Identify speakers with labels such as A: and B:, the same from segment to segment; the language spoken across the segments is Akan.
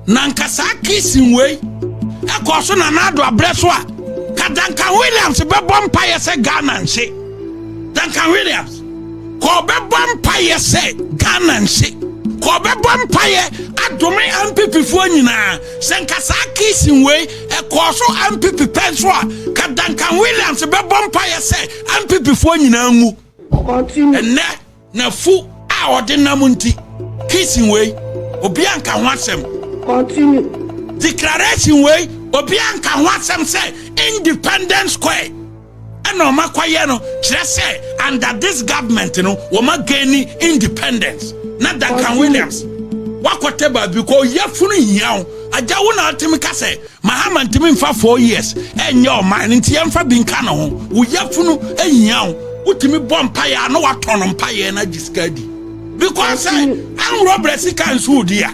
A: nankasa kissing way ekoso na nado abreso a ka Duncan Williams bebo mpaye se Ghana nse Duncan Williams ko bebo mpaye se Ghana nse ko bebo mpaye adome MPP fo nyina se nkasa kissing way ekoso MPP penso a ka Duncan Williams bebo mpaye se MPP fo nyina ngu enne na fu a odinamunti kissing way obi anka ho asem
B: continue
A: declaration way obi anka ho asem say Indepedence Square eno makwaye no kire say under this government no wo ma gain independence na Duncan Williams wakoteba because yafunu hiawo aja wo na atimi ka say mahama ntimi mfa 4 years enye o man nti yemfa binka na ho wo yafunu ehiawo utimi bompa ya no watono mpa ye na jiskadi because an robbery can so dia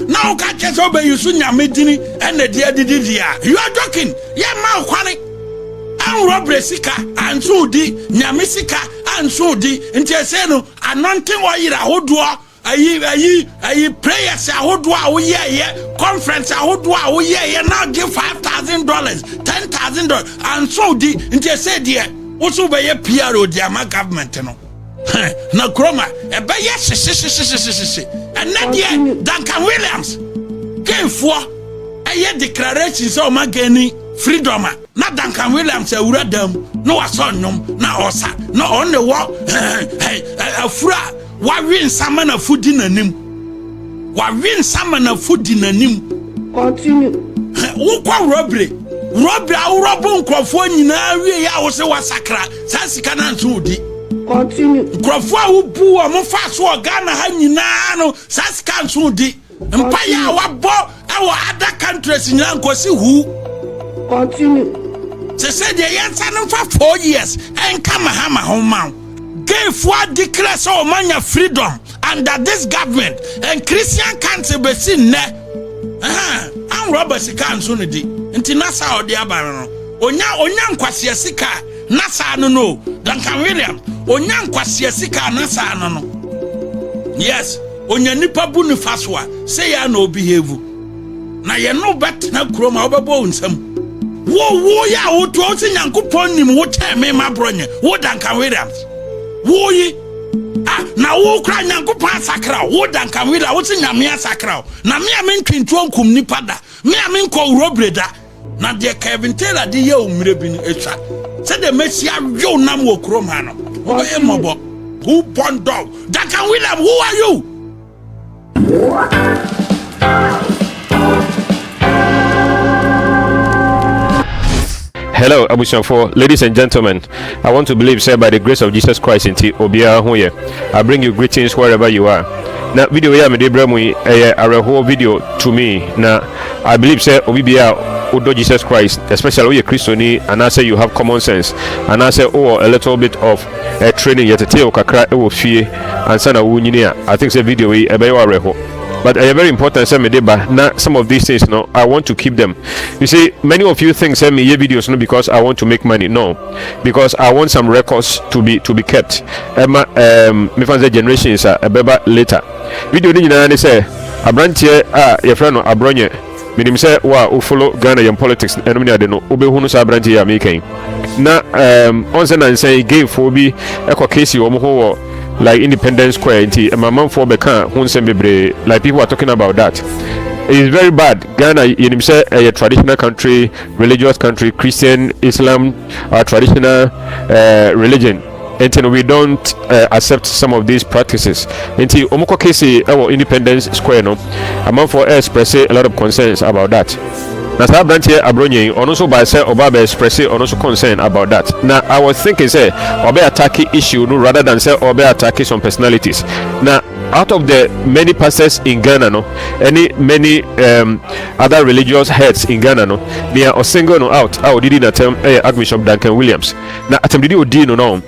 A: now ka chese obe yusu nyamedini ene dia didia you are joking ye ma kwani an robbery sika an so di nyamesika an so di ntese no anointing oyira hodoa ayi prayers ahodoa wo ye conference ahodoa wo ye now give $5,000 $10,000 and so di ntese dia wo so be ye PRO dia ma government no na kroma ebe ye and Nadia Duncan Williams came for a declaration so ma gani freedom na Duncan Williams awuradam no wasonnum na osa no on the wall afura wa win samana fudi nanim continue wo kwa robbery awrobo nkrofo nyina wie ya wo se wasakra sasika na ntudi
B: continue
A: nkrofo a wo bu o mo fa so Ghana ha nyina no sasika ntudi mpa ya wabo awo other countries nyina nkosi hu
B: continue
A: se de yensa no fa 4 years enka mahama homa gave declare so manya freedom under this government and Christian can't be seen ne an robbers can so no di nti nasa odi abaro no onya nkwase sika nasa no Duncan Williams onya nkwase sika nasa no yes onya nipa bu ni faswa say ya no behave na ye no bet na kroma obebo nsam wo ya wo to o nyankopon nim wo teme ma Abronye wo Duncan Williams wo yi na wo kra nyankopon sakra wo Duncan Williams wo ti nyame sakra na me mentwintu onkum nipa da me amenko urobreda na de Kevin Taylor de ye umre bi ni etwa se de mesia yo nam wo krom ha no wo ye mobo who born dog Duncan Williams who are you?
C: Hello, Abushanfo, ladies and gentlemen. I want to believe, say, by the grace of Jesus Christ, inti Obia Hoye. I bring you greetings wherever you are. Now, video ya me debra mu a whole video to me. Now, I believe, say, Obia Odo Jesus Christ, especially Christiani, and I say you have common sense, and I say a little bit of training. Yet, te okakra ewo fie and sana wunyinia. I think say video we ebewa reho. But very important, some of these things, no, I want to keep them. You see, many of you think send me videos, no, because I want to make money. No, because I want some records to be kept. Me fancy generations a beba later. Video ni na say Abrantie your friend Abronye. Minim say wa follow Ghana yam politics. Enumi ade no obehunu sa Abrantie ya making. Na onse na say gave for bi eko case omo ho like Indepedence Square inti mamam for beka hunsem bebre, like people are talking about that. It is very bad. Ghana you say a traditional country, religious country, Christian, Islam, traditional religion, and we don't accept some of these practices. Inti omoko kesi our Indepedence Square no amam for express a lot of concerns about that. Now, Abrantie Abronye, also by say Obabe express also concern about that. Now, I was thinking, say, Obe attacking issue no, rather than say Obe attacking some personalities. Now, out of the many pastors in Ghana, no, many other religious heads in Ghana, no, they are single no out. I did not tell Archbishop Duncan Williams. Now, at the Odino no,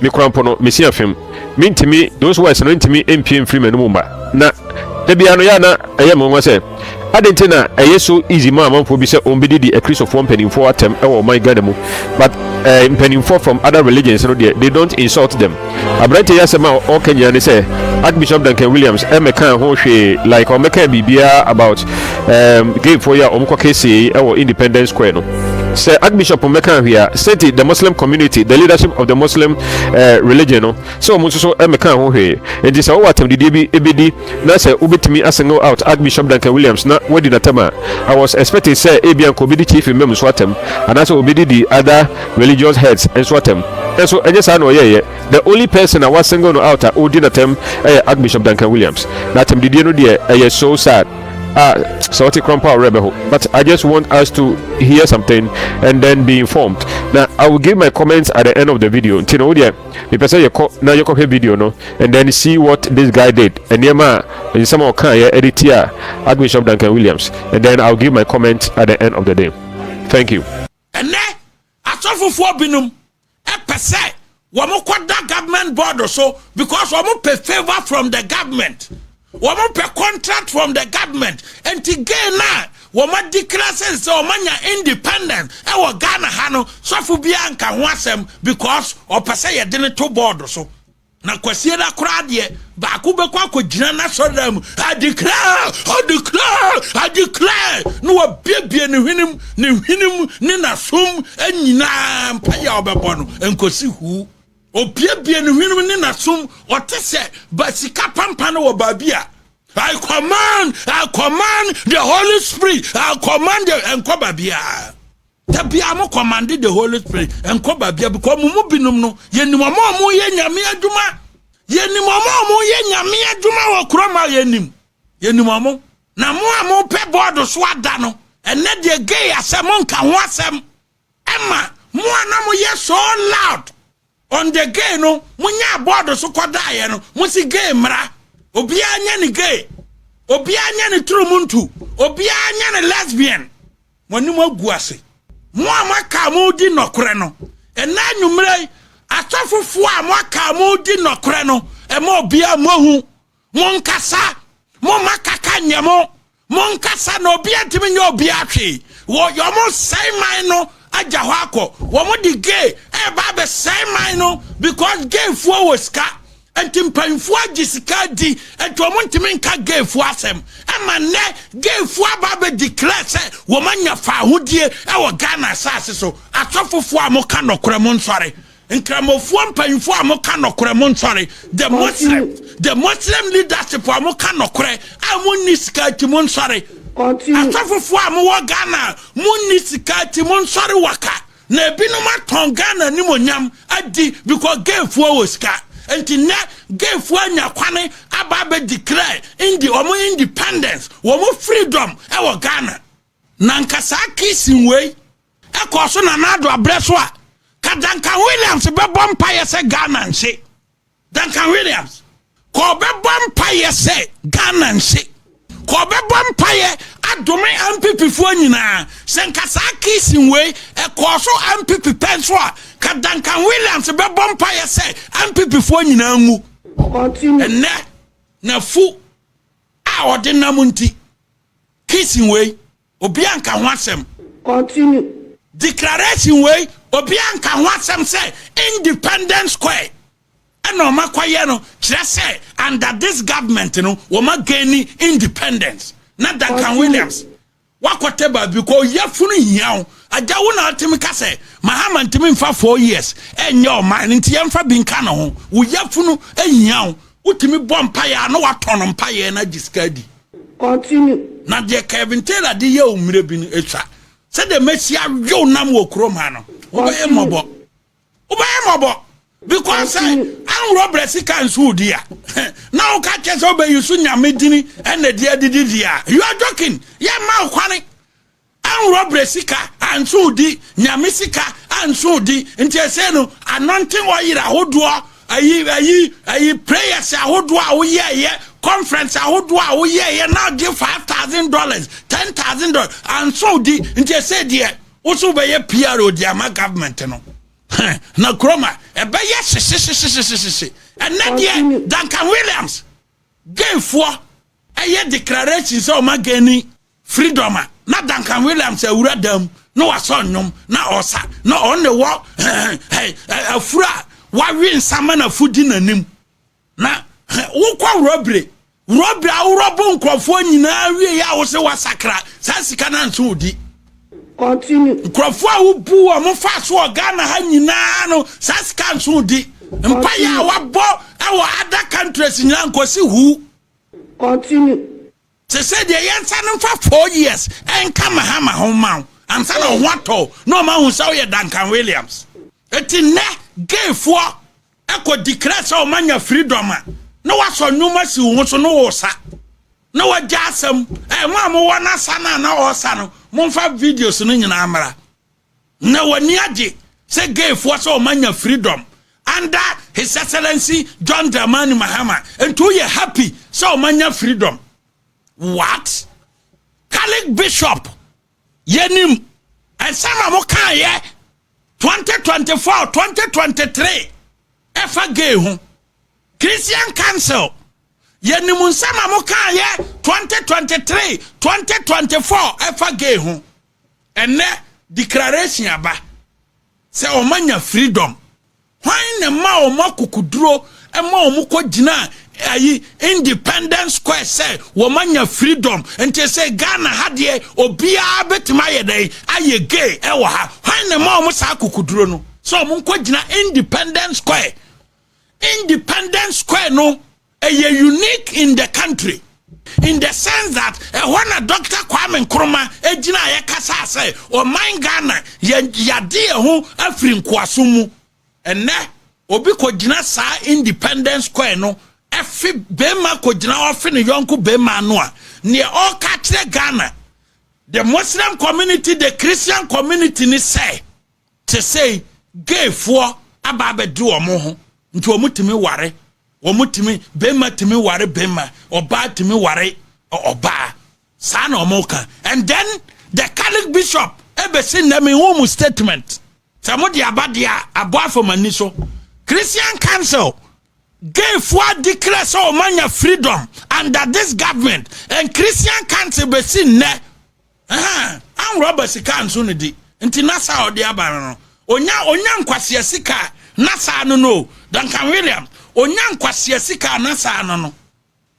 C: me crampono, me see him. Mean to me, those words no to me MP Freeman Mumba. Now, the Biano Yana, I am say. adentina ɛyɛ so easy ma amanfo bi sɛ ombedi di a Christopher mpanimfo atem ɛwɔ man Ghana mu but mpanimfo from other religions no they don't insult them. Abrante yasema o Kenya ne say Archbishop Duncan Williams emeka ho hwe like o meka bibia about gay for ya omko kese ɛwɔ Indepedence Square no. Say Archbishop meka hwe said the Muslim community, the leadership of the Muslim religion no. So omo so emeka ho hwe. Enti say o atem didi bi ebedi na say obetimi asingle out Archbishop Duncan Williams na wedi na tema. I was expecting say ebian ko bedi chief imam so atem and also obedi the other religious heads and so atem. And so I just know the only person I was single out at Odin attempt Archbishop Duncan Williams. That him did you know dear so sad. So it's a rebel. But I just want us to hear something and then be informed. Now I will give my comments at the end of the video. Until now, the person now you copy video no, and then see what this guy did. And Yema in some of edit here Archbishop Duncan Williams, and then I'll give my comment at the end of the day. Thank you.
A: And then I saw for binum. Percent woman that government board or so because woman pay favor from the government, woman pay contract from the government, and to gain now woman declare says so man independent and we Ghana hano so for bianca wasem because or percent you didn't to board or so. Na kwasi na crowd ye ba ku be kwa ko gina na so dem I declare no wa bie ne hwinim ne na som anyina mpaya obebo no enkosi hu o bie ne hwinim ne na som o te se basika pampa no wa babia I command the Holy Spirit, I command the enkobabia. Tabia mo commanded the Holy Spirit enkobabia because mumu binum no yenimamo mo ye nyame aduma yenimamo mo ye nyame aduma wo kroma yenimamo na mo pe board so ada no ene de gay asem nka ho asem ema mo na mo ye so loud on the gay no munya board so kodaye no mo si gay mra obi anya ni gay obi anya ni trumuntu obi anya ni lesbian wonu agu ase mo amaka mo di nokore no ena nwumre atofofo a mo aka mo di nokore no e mo obi amohu mo nkasa mo makaka nyemo mo nkasa no obi atimi nya obi atwe wo yo mo sai man no aja ho akọ wo mo di gay e ba be sai man no because gay fo was ka antimpanfo agisika di eto mo ntimi nka gay fo asem ama ne gay fo aba be declare say wo manya fa hodie e wo Ghana sase so atofofo a mo ka nokore mo nsore nkramofo mpanfo a mo ka nokore mo nsore the Muslim leadership a mo ka nokore a mo nisika ti mo nsore atofofo a mo wo Ghana mo nisika ti mo nsore waka na ebinom aton Ghana ni monyam adi because gay fo wo ska enti na gay fo anya kwane aba be declare independence wo freedom e wo Ghana na nkasa kissing way e ko so na nado abreso a ka Duncan Williams be bompa yese Ghana nse Duncan Williams ko be bompa yese Ghana nse ko be bompa ye adome MPP fo nyina se nkasa kissing way e ko so MPP penso a ka Duncan Williams be bompa yese MPP fo nyina ngu enne na fu a odinam nti kissing way obi anka ho asem
B: continue
A: declaration way obi anka ho asem say Indepedence Square eno makwaye no kire say under this government no wo ma gain independence na Duncan Williams wakoteba because yafunu hiawo aja wo na atimi ka say mahama ntimi mfa 4 years enye o man nti yemfa binka na ho wo yafunu ehiawo utimi bompa ya no watono mpa ye na diskadi
B: continue
A: na de Kevin Taylor de ye umre bi no etwa se de mesia yo nam wo krom ha no obaye mobo because an robbery can sue dia now catch us obey you so nyame dini and the dia you are joking ya ma kwani an robbery sika and sue di nyame sika and sue di nti say no anointing oil ahodo ayi prayers ahodo a wo ye conference ahodo a wo ye now give $5,000 $10,000 and so di nti say dia wo so be ye PRO dia ma government no na kroma ebe ye and na dia Duncan Williams gay for a declaration so ma gani freedom na Duncan Williams awura dam no wasonnum na osa na on the walk afura wa wi nsama na fudi nanim na wokwa robbery awrobo nkrofo nyina wie ya wo se wasakra sasika na nso odi
B: continue
A: nkrofo a wo bu o mo fa so Ghana ha nyina no sasika nso odi mpa ya wabo e wo other countries nyina nkosi hu
B: continue
A: se said the yensa no for 4 years and come hama homa am say no wato no ma hu say ye Duncan Williams eti ne gay for eko declare say o manya freedom no waso nyuma si hu so no wo sa no wagya asam mo wana sana na o sa no mo fa videos no nyina amara na wani age say gay for say o manya freedom under His Excellency John Dramani Mahama and to ye happy so manya freedom. What? Catholic Bishop Yenim and some amoka ye 2024 2023 efa gay hu Christian Council Yenim some amoka ye 2023 2024 efa gay hu and ne declaration aba say o manya freedom. Why na ma o makukuduro e ma o muko gina ayi Indepedence Square say wo manya freedom ente say Ghana hade obia betima ye dai aye gay e wo ha why na ma o musa kukuduro no so o muko gina Indepedence Square no a unique in the country in the sense that when a Dr. Kwame Nkrumah ejina ye kasa say o man Ghana yade ho afri nkoasomu ene obi ko gina sa Indepedence Square no efi bema ko gina ofi ne yonko bema no a ne all katre Ghana the Muslim community the Christian community ni say to say gay for ababe do omo ho nti omutimi ware omutimi bema timi ware bema oba timi ware oba sa na omoka and then the Catholic Bishop ebesi na me home statement Samudi abadia Afrifa-Mensah Christian Council gave for declare so manya freedom under this government and Christian Council be seen ne am Robert Council no di nti nasa odi aba no onya nkwase sika nasa no Duncan Williams onya nkwase sika nasa no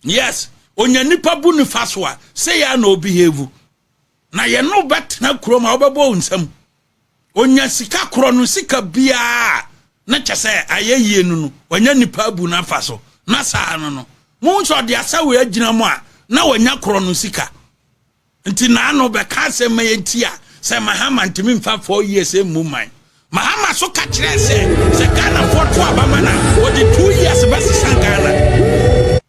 A: yes onya nipa bu ni faso a say ya no behave na ye no bet na kroma obebo nsam onya sika kro no sika bia na chese ayeye nu onya nipa bu na faso na saa no mo nso de asawe agina mo a na onya kro no sika nti na no be ka se mayentia se Mahama ntimi mfa 4 years man Mahama so ka kire se Ghana for to abama na o de 2 years be se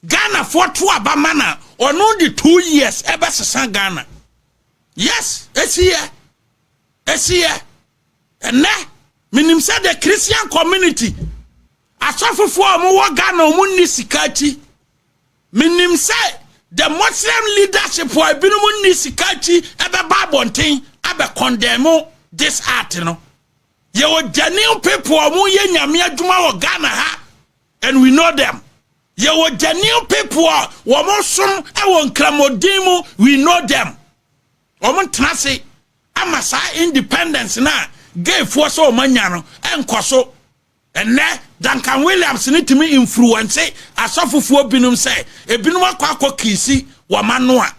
A: Ghana for to abama na ono de 2 years e be se Ghana yes Esia and minim say the Christian community asofofo omo Ghana omo ni sikachi minim say the Muslim leadership for ebinum ni sikachi ebe babonten abe condemn this art no ye o genuine people omo ye nyame adwuma wo Ghana ha and we know them ye o genuine people wo mo som e won kramodin we know them omo tenase amasa independence na gay force o manya no enkoso enne Duncan Williams ni timi influence asofufuo binum say ebinum akwa kisi wo mano a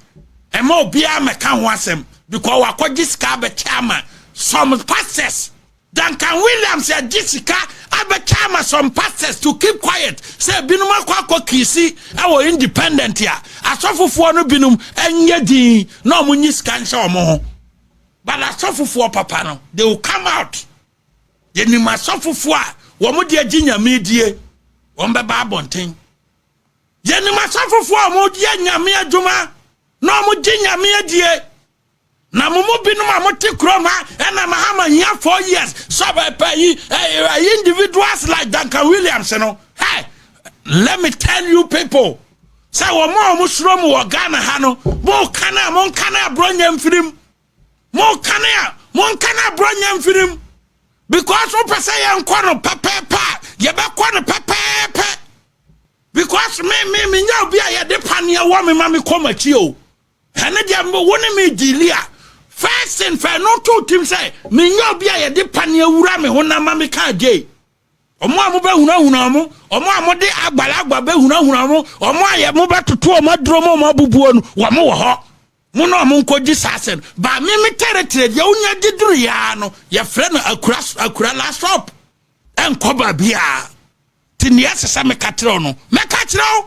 A: ema obi ameka ho asem because wakogi ska be chama some pastors Duncan Williams ya jisika abe chama some pastors to keep quiet say binum akwa kisi awo independent ya asofufuo no binum enye din na omunyi ska nse omo ho. But a sofu papa no, they will come out. Ye ni ma sofu fwa, wamu dia jinya medie, wambe babonting. Ye ni ma sofu fwa, wamu dia nyamia juma, no wamu jinya medie. Na mumu binu mamuti kroma, ena Mahama nya 4 years. So individuals like Duncan Williams, you know. Hey, let me tell you people. Say wamu shromu wa Ghana hano, mo kana Abronye mfirim. Mon kana Abronye mfirim because o pese ye nkono pepepa ye be kono pepepe because me nya obi a ye de pane wo me ma me komachi o hane dia mbo woni me dilia first and fair no to tim say me nya bia ye de pane awura me honama me ka dey omo amu be hunahuna mo omo amu de agbalagba be hunahuna mo omo aye mo betoto omo dromo mo abubuo nu wo mo wo ho mo no mo nkoji sasen ba me territory ye unya diduru ya no ye frɛ no akura la shop enkoba bia tini asesa me katrɛ no me katrɛ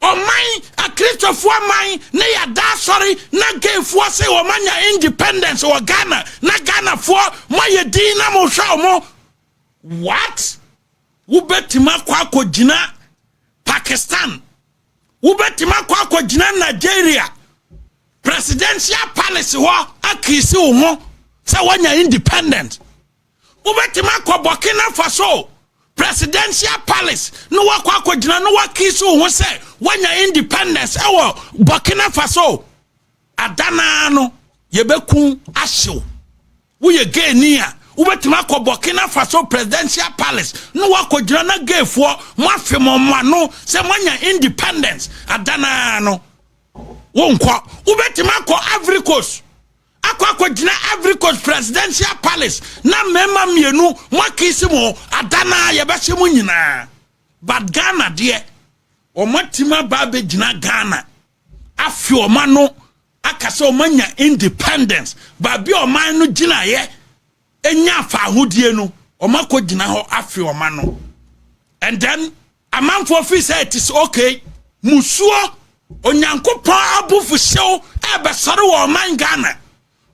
A: oman a Christopher man na ya da sorry na gayfo say o manya independence o Ghana na Ghana for my din na mo hwa mo what wo betima kwa akogina Pakistan wo betima kwa akogina Nigeria presidential palace ho akisi wo ho say wanya independent wo betima kwa Burkina Faso presidential palace no wakwa akogina no wakisi wo ho say wanya independence ewo Burkina Faso adana no yebeku ahyew wo ye genia ubetima ko Burkina Faso presidential palace no wakogina na gayfo mo afemo no se wanya independence adana no wonkwa ubetima ko Ivory Coast akogina Ivory Coast presidential palace na mema mienu mwakisi mo adana yebehye mu nyina but Ghana de omatima babe gina Ghana afi oma no akase omanya independence ba bi oma no gina ye enya fa ahodie no omako gina ho afi oma no and then amanfo fi say it is okay musuo onyankopon abufu hyew ebe sore wo man Ghana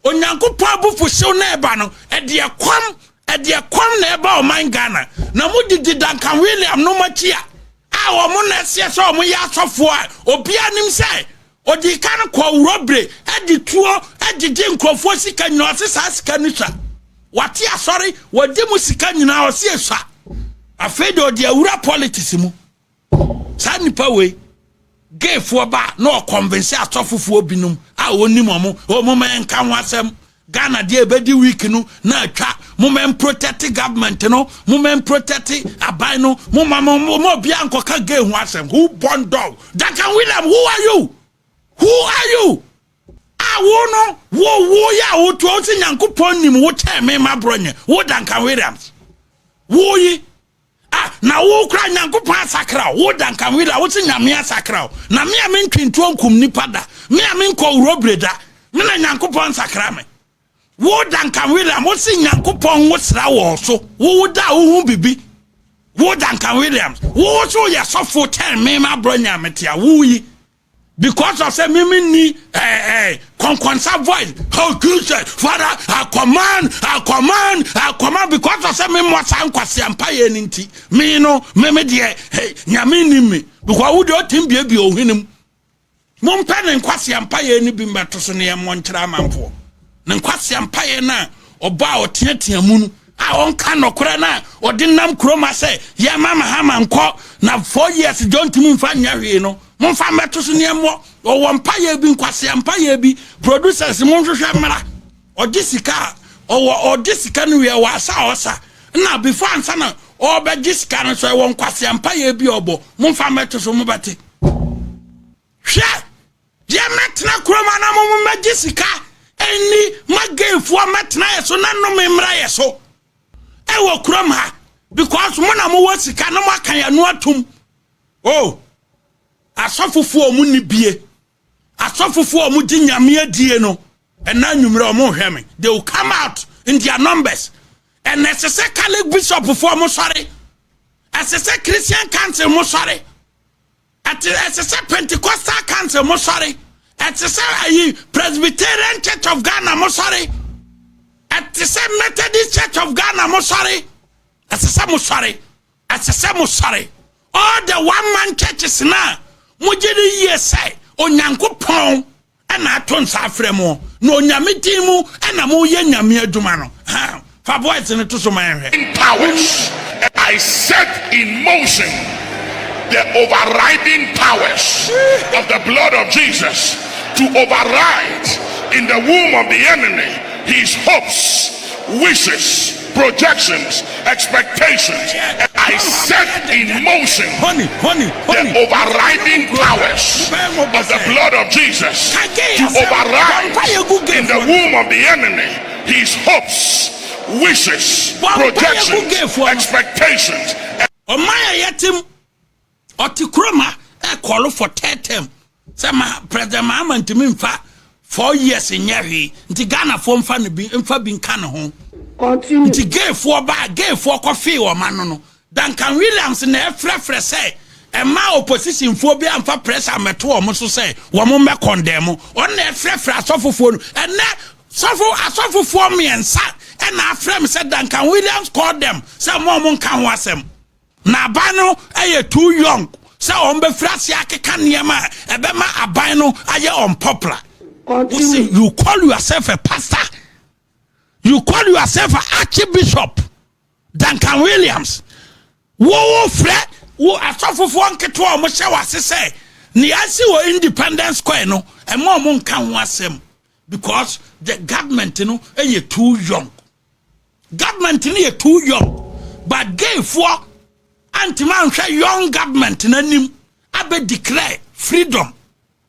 A: onyankopon abufu hyew na eba no ede ekom na eba o man Ghana na mudidi Duncan Williams no machia a wo na se so mo ya asofo a obia nim say odi kan kwa urobre edi tuo edi nkrofo sika nyina osesa sika nitwa wati asori wodi mu sika nyina osi eswa afedo odi awura politics mu sa nipa we gayfo ba no convince asofofo binum a woni mo men kan wasem Ghana de ebedi week no na atwa mo protect government no mo protect abai no mo bia nkoka gay hu asem who born dog Duncan Williams who are you wo ya wo to o nyankopon nim wo teme Abronye wo Duncan Williams wo yi na wo kra nyankopon asakra wo Duncan Williams wo nyame asakra na me ntwintu onkum nipa da me nkɔ urobreda me na nyankopon sakra me wo Duncan Williams wo nyankopon wo sra wo so wo da wo hu bibi wo Duncan Williams wo so ya sofo teme Abronye ametia wo yi because of say me ni consa voice how good say Father I command because of say me mo san kwase ampaye nti me no me de nyame ni me because wo de otim bia ohinim mo mpa ne kwase ampaye ni bi mbeto so ne mo nkyra manfo ne kwase ampaye na oba oteatea mu a onka nokora na odinam kroma say ya mama ha manko na 4 years don't me mfa nya hwe no monfa meto so ne mo o wampaye bi nkwase ampaye bi producers monhwehwe mara odisika o odisika no we wasa osa na before ansa na o be gisika no so e won kwase ampaye bi obo monfa meto so mo bate hwe ye metna kroma na mo magisika eni magefo metna yeso na no memra yeso e wo kroma because mo na mo wasika no makan ya no atum oh asofofo omu ni bie asofofo omu di nyame adie no ena nwumre omu hweme they will come out in their numbers and necessary Catholic bishop for mo sorry necessary Christian council mo sorry necessary Pentecostal council mo sorry necessary Presbyterian Church of Ghana mo sorry necessary Methodist Church of Ghana mo sorry necessary mo sorry all the one man churches now mujiri yesai onyankopon ana atonsa afremo no onyametimu ana mo ye nyame aduma no ha fa voice ne to so man hwe
D: in powers I set in motion the overriding powers of the blood of Jesus to override in the womb of the enemy his hopes, wishes, projections, expectations. I I set in motion the overriding powers of the blood of Jesus to override in the womb of the enemy his hopes, wishes, projections, expectations.
A: Otikroma call for term. Sama President Mahama to me 4 years in Yari. Nti Ghana form fan be bin can home.
B: Continue.
A: Nti gay for bag, gay for coffee or man. Duncan Williams in the frefre say. And my opposition phobia and for press and meto almost say, Wamumba condemn on the frefre suffer phone and that suffer for me and sat. And our friend said Duncan Williams called them. Some woman can wash them. Na bano aye too young. So on be frasi akeka niema ebema abano aye unpopular. You call yourself a pastor. You call yourself an Archbishop Duncan Williams. Wo fret wo asofofo nketo o mo hye wase say ni asi wo Indepedence Square no e mo nka ho asem because the government no aye too young. Government no aye too young. But gay for anti-man young government nanim abe declare freedom,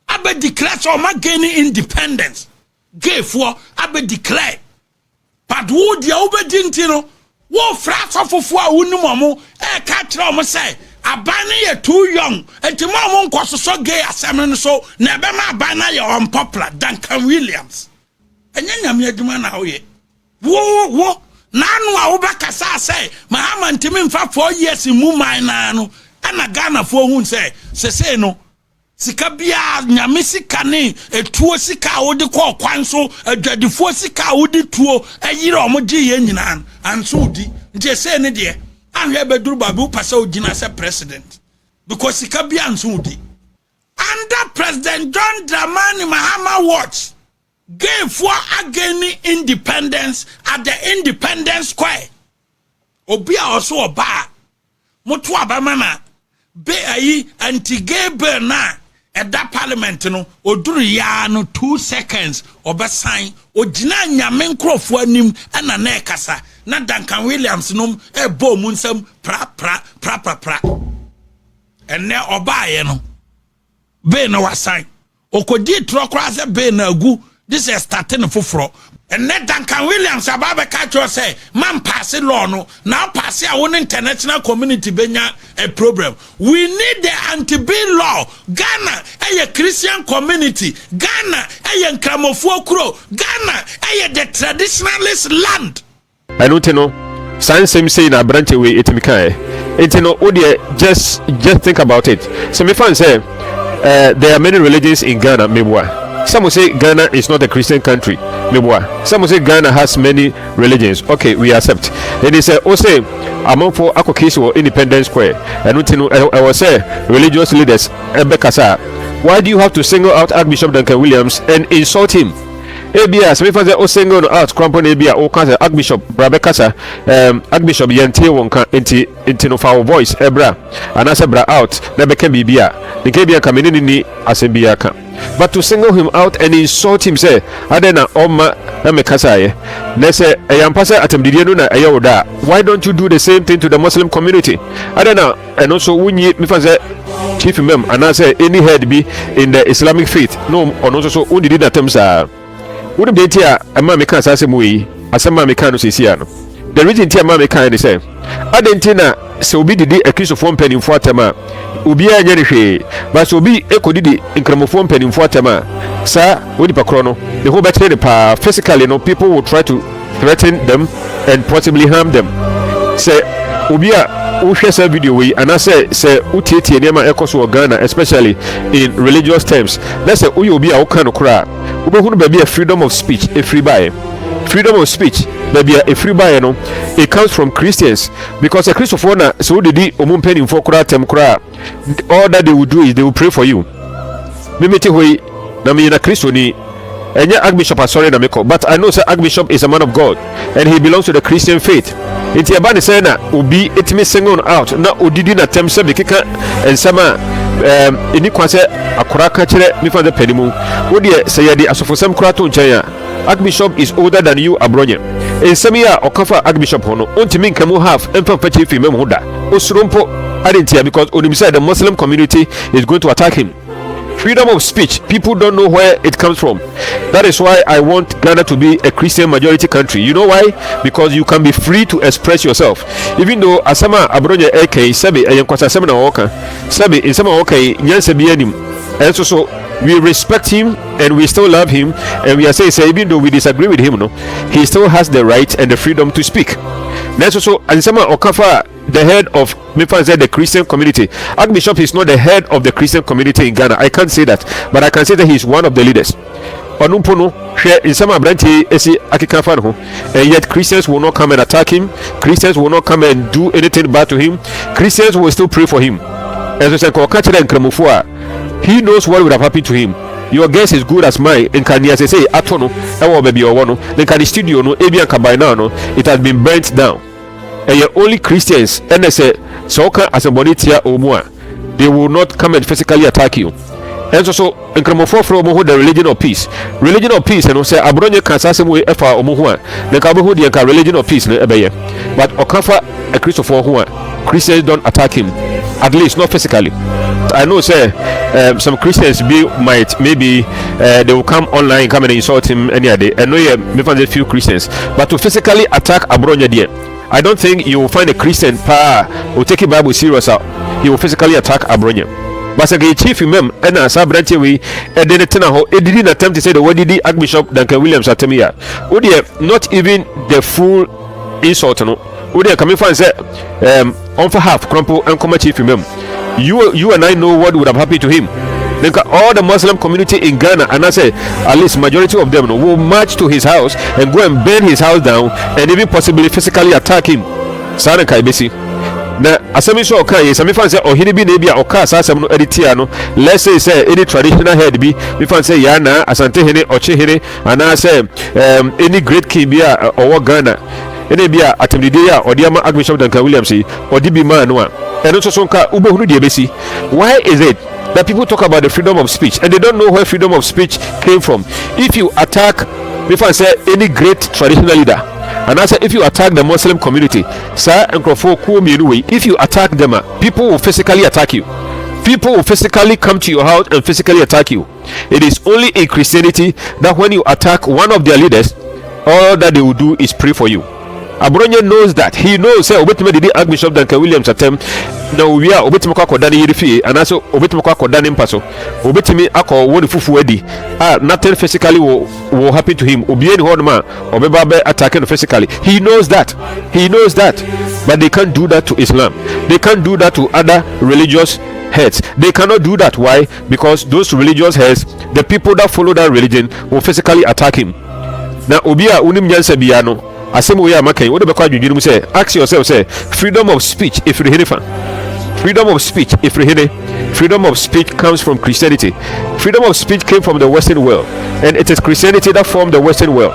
A: abe declare so ma gaining independence. Gay for abe declare, but who the obedient no wo frat of a unum catch them say abani too young and tomorrow so gay assembly so nebema bana your unpopular Duncan Williams and then me aduma na ye wo nanu a wobakasa say Mahama ntimi mfa 4 years mu man na no ana Ghana fo hu say no sika bia nyame sika ne etuo sika wode kɔ kwan so adwadifo sika wode tuo ayire omogye ye nyina anso di nti say ne de ahwe beduru babu pasa ogina say president because sika bia anso di under President John Dramani Mahama watch gave for again independence at the Indepedence Square. Obi also oba moto abamana be ayi anti-gay bill na at that parliament no oduru ya no 2 seconds obesan ogina nyame nkrofo anim ana na ekasa na Duncan Williams no e bo mu nsam pra enne oba ye no be na wasan okodi trokra se be na agu. This is starting for and net Duncan Williams ababa catch say man pass law no now pass our international community benya a problem. We need the anti-bill law. Ghana a Christian community. Ghana a Nkramofo kuro. Ghana a the traditionalist land.
C: I don't know. Sign same say in Abronye way it mikae. It no just think about it. So me fan say there are many religions in Ghana mebwa. Some will say Ghana is not a Christian country. Some will say Ghana has many religions. Okay, we accept. Then they say, oh, say, among for case or Indepedence Square. And I will say, religious leaders, why do you have to single out Archbishop Duncan Williams and insult him? ABS, me for the single out Crampon ABA or Casa Archbishop Brabekasa, Archbishop Yanti Wonka into no foul voice, Ebra, and as a bra out, never can be Bia. The Kabia coming in as a Biaka. But to single him out and insult him, say, Adena Oma Namekasaye, Nese Ayampasa Atamdiana Ayoda. Why don't you do the same thing to the Muslim community? Adena, and also Winnie Mifaze Chief Imam, and I say any head be in the Islamic faith. No, or also only did attempts are. Wouldn't be here a mammy can't say Mui, as a mammy can't see Siano. The reason Tia Mammy can say, Adentina, so be the accused of 1 penny in Fatama. Ubia Yerishi, but so be echo did in Cramophone pen in Fatama. Sir, Wodipa Chrono, the whole battery physically, no people will try to threaten them and possibly harm them. Say, Ubia. Who shares a video we and I say Utieti and Yama Echoes or Ghana, especially in religious terms. Let's say Uyo be a kind of cry. Ube be a freedom of speech, a free buy. Freedom of speech, maybe a free buy, no. It comes from Christians because a Christopher so did the Omun for cry tem cry. All that they will do is they will pray for you. Mimiti hui Namina Christoni. And yeah, Archbishop sorry Nameko, but I know Sir Archbishop is a man of God and he belongs to the Christian faith. It's a bad say na ubi it me single out na udidi na tem se bikika and sama ini kwase akora ka kire me for the pedimu wo de say ya di asofo sam kura to nchen ya Archbishop is older than you Abronye in semia or cover Archbishop Hono, Untimin Kamu have empathy for Memoda, Osrumpo, Adentia, because Odim said the Muslim community is going to attack him. Freedom of speech, people don't know where it comes from. That is why I want Ghana to be a Christian majority country. You know why? Because you can be free to express yourself. Even though Asama Abronye AK Sabi Ayankwasa Semina Oka Sabi in Sama Okay Nyanse Bianim. And so we respect him and we still love him, and we are saying even though we disagree with him, no, he still has the right and the freedom to speak. That's also Ansama Okafa, the head of the Christian community. Archbishop is not the head of the Christian community in Ghana. I can't say that, but I can say that he is one of the leaders. Onumpono in some Abranti esi akikafano, and yet Christians will not come and attack him. Christians will not come and do anything bad to him. Christians will still pray for him. As I said, he knows what would have happened to him. Your guess is good as mine. In Kenya say atono, ewo baby or one. Then can the studio no ebian kabaina no. It has been burnt down. And you're only Christians. And they say soka as a bonitia omua. They will not come and physically attack you. And so in Kramofo from the religion of peace. Religion of peace, and say Abronye Kansasimo Efa Omuhua. The Kabuhu the religion of peace, but Okafa a Christopher Hua. Christians don't attack him. At least not physically. I know, say some Christians maybe they will come online, come and insult him any day. I know maybe a few Christians, but to physically attack Abronye there, I don't think you will find a Christian who take the Bible serious. He will physically attack Abronye. But a chief imam and a sabrante we didn't attempt to say the word did Archbishop Duncan Williams at me. Not even the full insult. No, would they come and say on for half crumple and come chief imam. You and I know what would have happened to him. Then all the Muslim community in Ghana, and I say at least majority of them will march to his house and go and burn his house down and even possibly physically attack him. Sana Kaibesi. Na asemi so okay is me fan say ohini bi na bia oka asasem no editia no, let's say any traditional head bi me fan say ya na asante hene oche hene ana say any great king bia owo Ghana ene bia atemdide ya odiama Archbishop Duncan Williams odi bi man no a eno so nka ubehunu de besi. Why is it that people talk about the freedom of speech and they don't know where freedom of speech came from? If you attack me fan say any great traditional leader, and I say if you attack the Muslim community, sir and if you attack them, people will physically attack you. People will physically come to your house and physically attack you. It is only in Christianity that when you attack one of their leaders, all that they will do is pray for you. Abronye knows that. He knows say obetime did Archbishop Duncan Williams attempt. Now we are obetime kwa kodani yirifi and also obetime kwa kodani mpaso. Obetime ako woni fufu edi. Nothing physically will happen to him. Obieni hodma obeba be attacking physically. He knows that. He knows that. But they can't do that to Islam. They can't do that to other religious heads. They cannot do that. Why? Because those religious heads, the people that follow that religion will physically attack him. Now obia unim nyansa biano. Asemu ya makai what be kwa dwudwum say ask yourself say freedom of speech if you hear freedom of speech if you hear freedom of speech comes from Christianity. Freedom of speech came from the Western world, and it is Christianity that formed the Western world.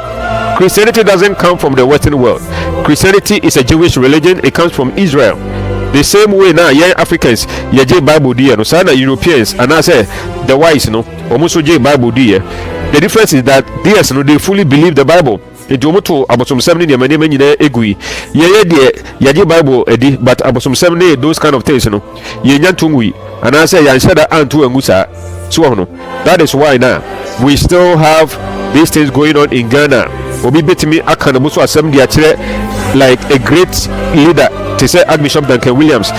C: Christianity doesn't come from the Western world. Christianity is a Jewish religion. It comes from Israel. The same way now young Africans ye Bible dear no sana Europeans and I say the wise no almost Bible dear. The difference is that theirs no they fully believe the Bible. Ejomoto abosom 7 ne mane manyina egui ye de Bible edi but abosom 7 those kind of things no ye nyantungui and I say yan shada antu angusa so no. That is why now we still have these things going on in Ghana. Obi betimi akana muso asem dia kire like a great leader to say Archbishop Duncan Williams.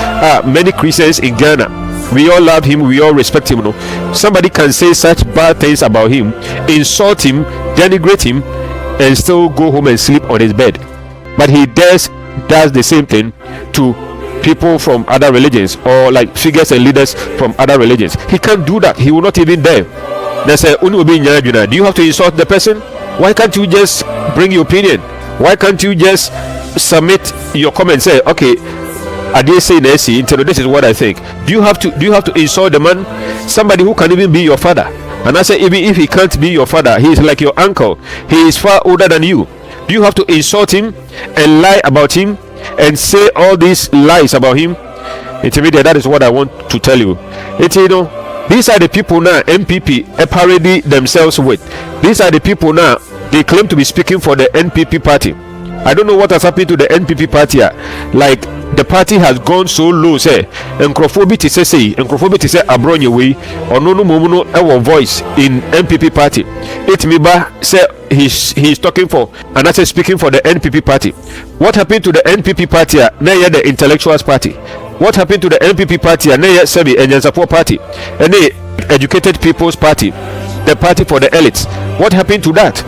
C: Many Christians in Ghana, we all love him, we all respect him. No, somebody can say such bad things about him, insult him, denigrate him, and still go home and sleep on his bed. But he does the same thing to people from other religions or like figures and leaders from other religions. He can't do that. He will not even dare. They say, do you have to insult the person? Why can't you just bring your opinion? Why can't you just submit your comment? Say, okay, I did say this is what I think. Do you have to insult the man? Somebody who can even be your father. And I say, even if he can't be your father, he is like your uncle. He is far older than you. Do you have to insult him and lie about him and say all these lies about him? Intermediate, that is what I want to tell you. These are the people now MPP parody themselves with. These are the people now they claim to be speaking for the NPP party. I don't know what has happened to the NPP party. Like the party has gone so low. Say, Nkrofobi to say, Abronye way, or no momuno our voice in NPP party. It me ba say he's talking for and I say speaking for the NPP party. What happened to the NPP party? Now the intellectuals party. What happened to the NPP party? Now Sebi and support party, and the educated people's party, the party for the elites. What happened to that?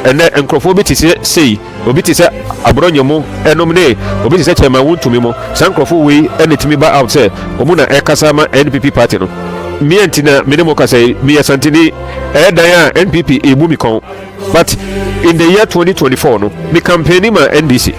C: And then Nkrofobi to say obi ti say Abronye mo enomne obi ti say chairman won to me mo san Nkrofo we and it me ba out say omu na ekasa ma NPP party no me antina me dem ka say me asantini dan NPP ebu mi kon. But in the year 2024 no me campaigning my NDC.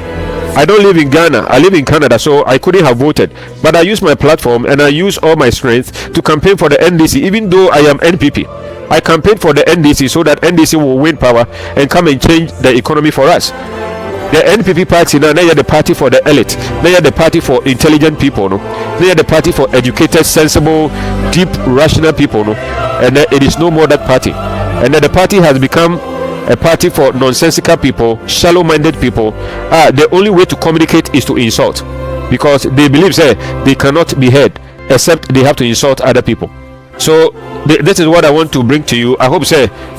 C: I don't live in Ghana, I live in Canada, so I couldn't have voted, but I use my platform and I use all my strength to campaign for the NDC. Even though I am NPP, I campaigned for the NDC so that NDC will win power and come and change the economy for us. The NPP party now, they are the party for the elite. They are the party for intelligent people. No? They are the party for educated, sensible, deep, rational people. No? And it is no more that party. And the party has become a party for nonsensical people, shallow-minded people. The only way to communicate is to insult, because they believe they cannot be heard except they have to insult other people. So this is what I want to bring to you. I hope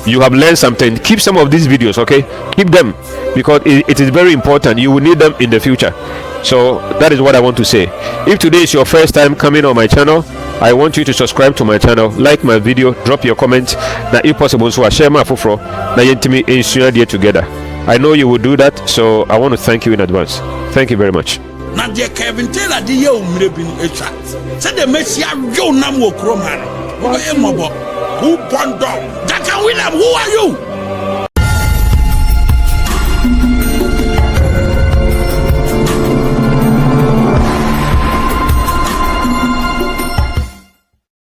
C: you have learned something. Keep some of these videos, okay? Keep them, because it is very important. You will need them in the future. So that is what I want to say. If today is your first time coming on my channel, I want you to subscribe to my channel, like my video, drop your comment. Now if possible, so I share my fufro. Now yentimi insure there together. I know you will do that, so I want to thank you in advance. Thank you very much.
A: Now dear Kevin Taylor the year umrebin echa. Say the Messiah yo nam wo kromano. Who Duncan Williams, who are you?